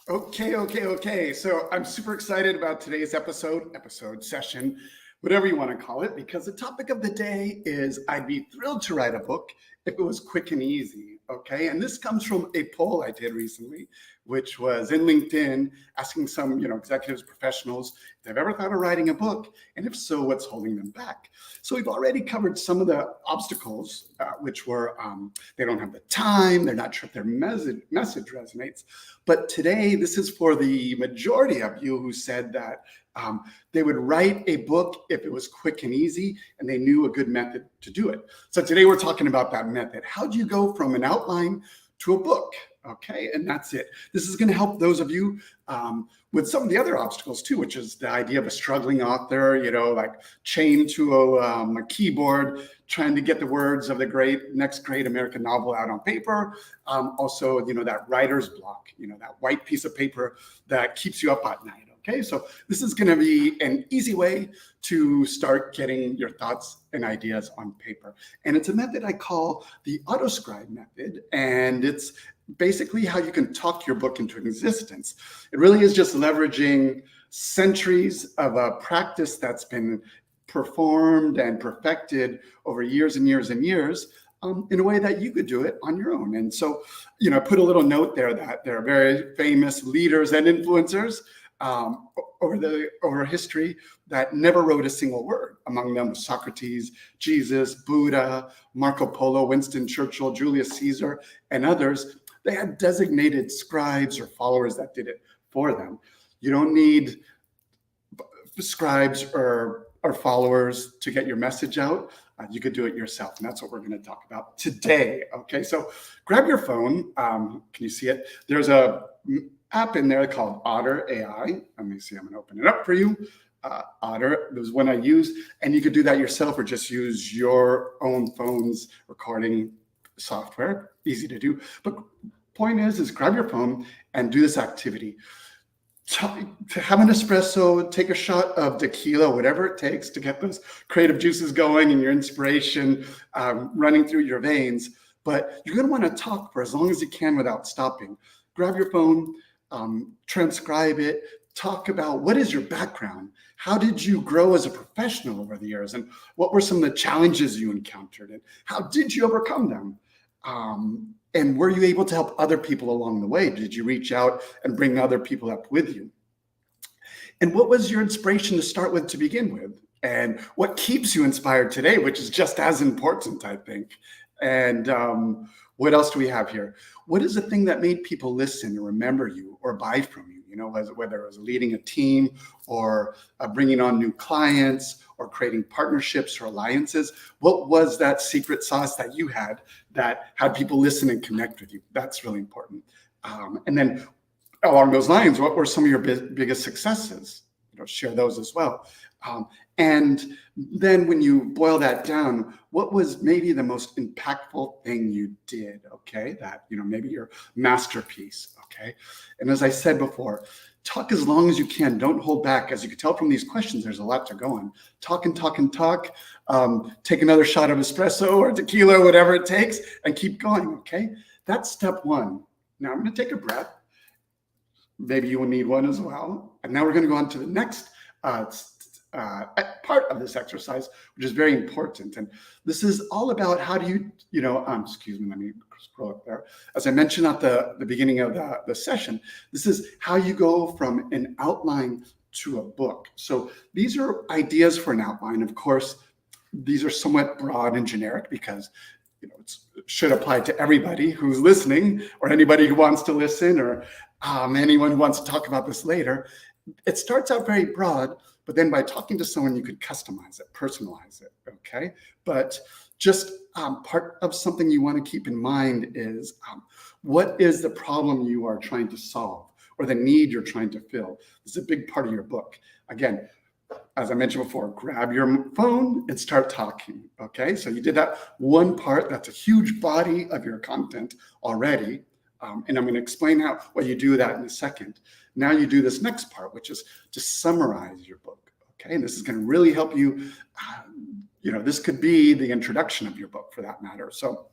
Okay. So I'm super excited about today's session, whatever you want to call it, because the topic of the day is I'd be thrilled to write a book if it was quick and easy. Okay. And this comes from a poll I did recently, which was in LinkedIn, asking some, executives, professionals, if they've ever thought of writing a book, and if so, what's holding them back. So we've already covered some of the obstacles, which were they don't have the time, they're not sure if their message resonates. But today, this is for the majority of you who said that they would write a book if it was quick and easy and they knew a good method to do it. So today we're talking about that method. How do you go from an outline to a book? Okay, and that's it. This is going to help those of you with some of the other obstacles too, which is the idea of a struggling author, like chained to a keyboard, trying to get the words of the next great American novel out on paper. Also, that writer's block, that white piece of paper that keeps you up at night. Okay, so this is going to be an easy way to start getting your thoughts and ideas on paper. And it's a method I call the AUTO-SCRIBE method. And it's basically how you can talk your book into existence. It really is just leveraging centuries of a practice that's been performed and perfected over years and years and years in a way that you could do it on your own. And so, I put a little note there that there are very famous leaders and influencers over history that never wrote a single word. Among them was Socrates, Jesus, Buddha, Marco Polo, Winston Churchill, Julius Caesar, and others. They had designated scribes or followers that did it for them. You don't need scribes or followers to get your message out. You could do it yourself, and that's what we're going to talk about today. Okay, so grab your phone. Can you see it? There's a app in there called Otter AI. Let me see. I'm going to open it up for you. Otter was one I used, and you could do that yourself or just use your own phone's recording software. Easy to do. But point is grab your phone and do this activity. To have an espresso, take a shot of tequila, whatever it takes to get those creative juices going and your inspiration running through your veins. But you're going to want to talk for as long as you can without stopping. Grab your phone, transcribe it, talk about what is your background? How did you grow as a professional over the years? And what were some of the challenges you encountered? And how did you overcome them? And were you able to help other people along the way? Did you reach out and bring other people up with you? And what was your inspiration to start with to begin with? And what keeps you inspired today, which is just as important, I think. And what else do we have here? What is the thing that made people listen or remember you or buy from you? Whether it was leading a team or bringing on new clients or creating partnerships or alliances, what was that secret sauce that you had that had people listen and connect with you? That's really important. And then along those lines, what were some of your biggest successes? Share those as well. And then when you boil that down, what was maybe the most impactful thing you did? Okay, that, maybe your masterpiece. Okay. And as I said before, talk as long as you can. Don't hold back. As you can tell from these questions, there's a lot to go on. Talk and talk and talk. Take another shot of espresso or tequila, or whatever it takes, and keep going. Okay. That's step one. Now I'm going to take a breath. Maybe you will need one as well. And now we're going to go on to the next part of this exercise, which is very important. And this is all about how do you, excuse me, let me scroll up there. As I mentioned at the beginning of the session, this is how you go from an outline to a book. So these are ideas for an outline. Of course, these are somewhat broad and generic because it should apply to everybody who's listening or anybody who wants to listen or anyone who wants to talk about this later. It starts out very broad, but then by talking to someone, you could customize it, personalize it, okay? But just part of something you want to keep in mind is what is the problem you are trying to solve or the need you're trying to fill? This is a big part of your book. Again, as I mentioned before, grab your phone and start talking, okay? So you did that one part. That's a huge body of your content already. And I'm going to explain what you do that in a second. Now you do this next part, which is to summarize your book, okay? And this is going to really help you, this could be the introduction of your book for that matter. So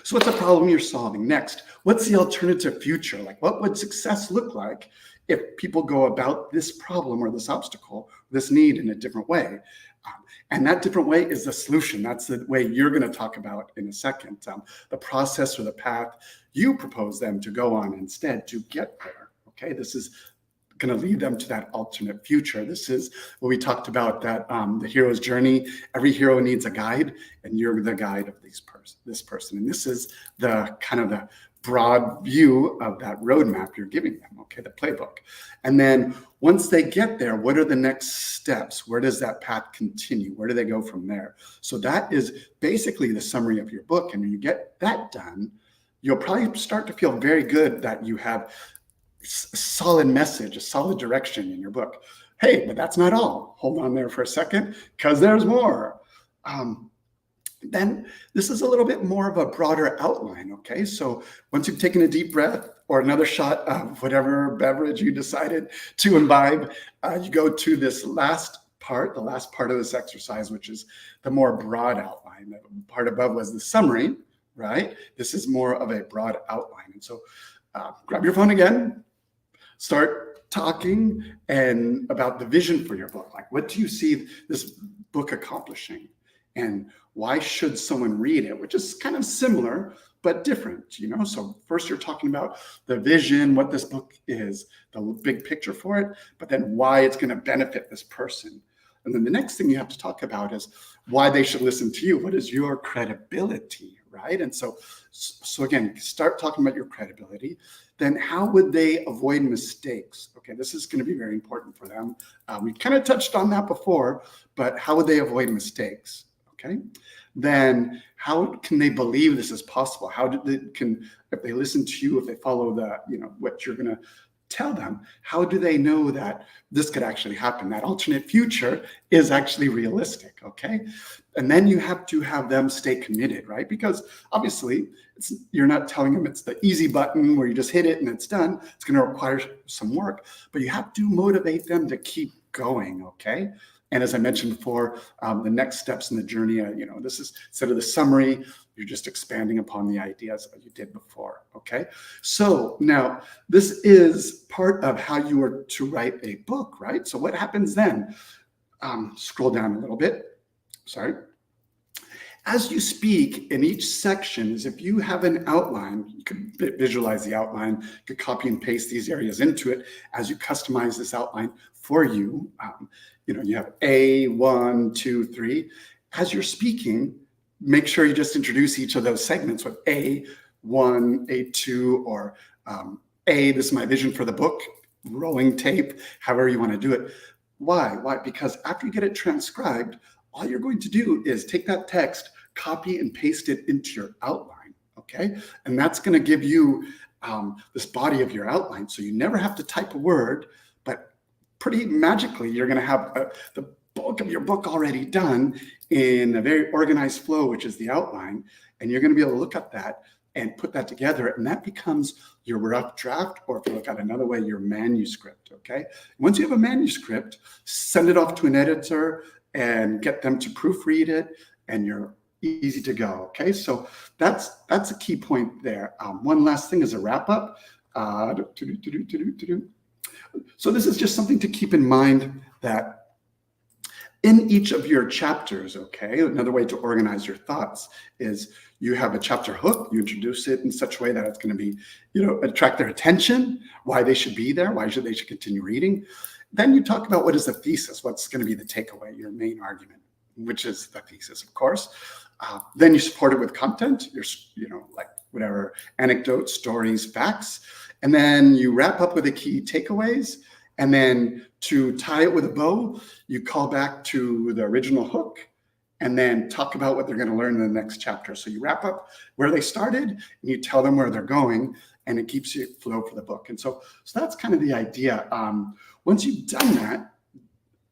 So what's the problem you're solving? Next, what's the alternative future? Like, what would success look like if people go about this problem or this obstacle, this need in a different way? And that different way is the solution. That's the way you're going to talk about in a second. The process or the path you propose them to go on instead to get there. Okay, this is going to lead them to that alternate future. This is what we talked about, that the hero's journey. Every hero needs a guide, and you're the guide of this person. And this is the kind of the broad view of that roadmap you're giving them, okay, the playbook. And then once they get there, what are the next steps? Where does that path continue? Where do they go from there? So that is basically the summary of your book. And when you get that done, you'll probably start to feel very good that you have a solid message, a solid direction in your book. Hey, but that's not all. Hold on there for a second, because there's more. Then this is a little bit more of a broader outline, okay? So once you've taken a deep breath or another shot of whatever beverage you decided to imbibe, you go to this last part, the last part of this exercise, which is the more broad outline. The part above was the summary, right? This is more of a broad outline. And so grab your phone again, start talking and about the vision for your book. Like, what do you see this book accomplishing? And why should someone read it? Which is kind of similar, but different, you know? So first you're talking about the vision, what this book is, the big picture for it, but then why it's going to benefit this person. And then the next thing you have to talk about is why they should listen to you. What is your credibility, right? And so again, start talking about your credibility. Then how would they avoid mistakes? Okay, this is going to be very important for them. We kind of touched on that before, but how would they avoid mistakes? Okay, then how can they believe this is possible? How if they listen to you, if they follow what you're going to tell them, how do they know that this could actually happen? That alternate future is actually realistic, okay? And then you have to have them stay committed, right? Because obviously you're not telling them it's the easy button where you just hit it and it's done. It's going to require some work, but you have to motivate them to keep going, okay? And as I mentioned before, the next steps in the journey, this is instead of the summary, you're just expanding upon the ideas that you did before, okay? So now this is part of how you are to write a book, right? So what happens then? Scroll down a little bit, sorry. As you speak in each section, is if you have an outline, you can visualize the outline, you could copy and paste these areas into it as you customize this outline for you. You have A, 1, 2, 3. As you're speaking, make sure you just introduce each of those segments with A1, A2, or A, this is my vision for the book, rolling tape, however you want to do it. Why? Because after you get it transcribed, all you're going to do is take that text, copy and paste it into your outline, okay? And that's going to give you this body of your outline. So you never have to type a word, but pretty magically, you're going to have the bulk of your book already done in a very organized flow, which is the outline. And you're going to be able to look at that and put that together. And that becomes your rough draft, or if you look at another way, your manuscript, okay? Once you have a manuscript, send it off to an editor and get them to proofread it, and you're easy to go, okay? So that's a key point there. One last thing is a wrap up. So this is just something to keep in mind, that in each of your chapters, okay, another way to organize your thoughts is you have a chapter hook, you introduce it in such a way that it's going to be, attract their attention, why they should be there, why they should continue reading. Then you talk about what is the thesis, what's going to be the takeaway, your main argument, which is the thesis, of course. Then you support it with content, like whatever anecdotes, stories, facts. And then you wrap up with the key takeaways. And then to tie it with a bow, you call back to the original hook and then talk about what they're going to learn in the next chapter. So you wrap up where they started and you tell them where they're going, and it keeps you flow for the book. And so that's kind of the idea. Once you've done that,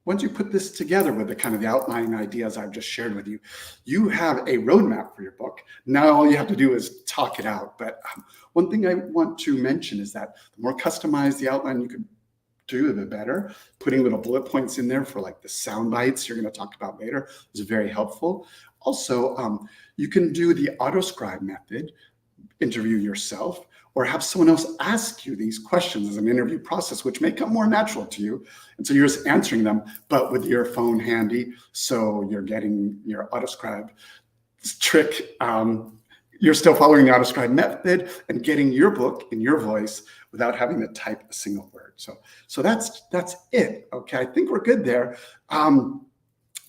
once you put this together with the kind of the outlining ideas I've just shared with you, you have a roadmap for your book. Now all you have to do is talk it out. But one thing I want to mention is that the more customized the outline you can do, the better. Putting little bullet points in there for like the sound bites you're going to talk about later is very helpful. Also, you can do the AUTO-SCRIBE method, interview yourself, or have someone else ask you these questions as an interview process, which may come more natural to you. And so you're just answering them, but with your phone handy. So you're getting your AUTO-SCRIBE trick. You're still following the AUTO-SCRIBE method and getting your book in your voice without having to type a single word. So that's it. Okay, I think we're good there.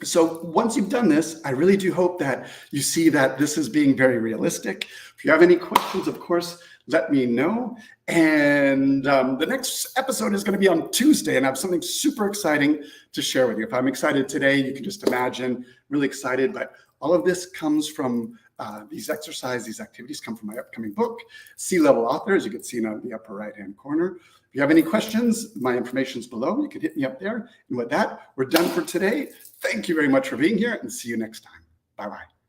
So once you've done this, I really do hope that you see that this is being very realistic. If you have any questions, of course, let me know. And the next episode is going to be on Tuesday, and I have something super exciting to share with you. If I'm excited today, you can just imagine, really excited. But all of this comes from these activities come from my upcoming book, C-Level Author, as you can see in the upper right-hand corner. If you have any questions, my information's below. You can hit me up there. And with that, we're done for today. Thank you very much for being here, and see you next time. Bye-bye.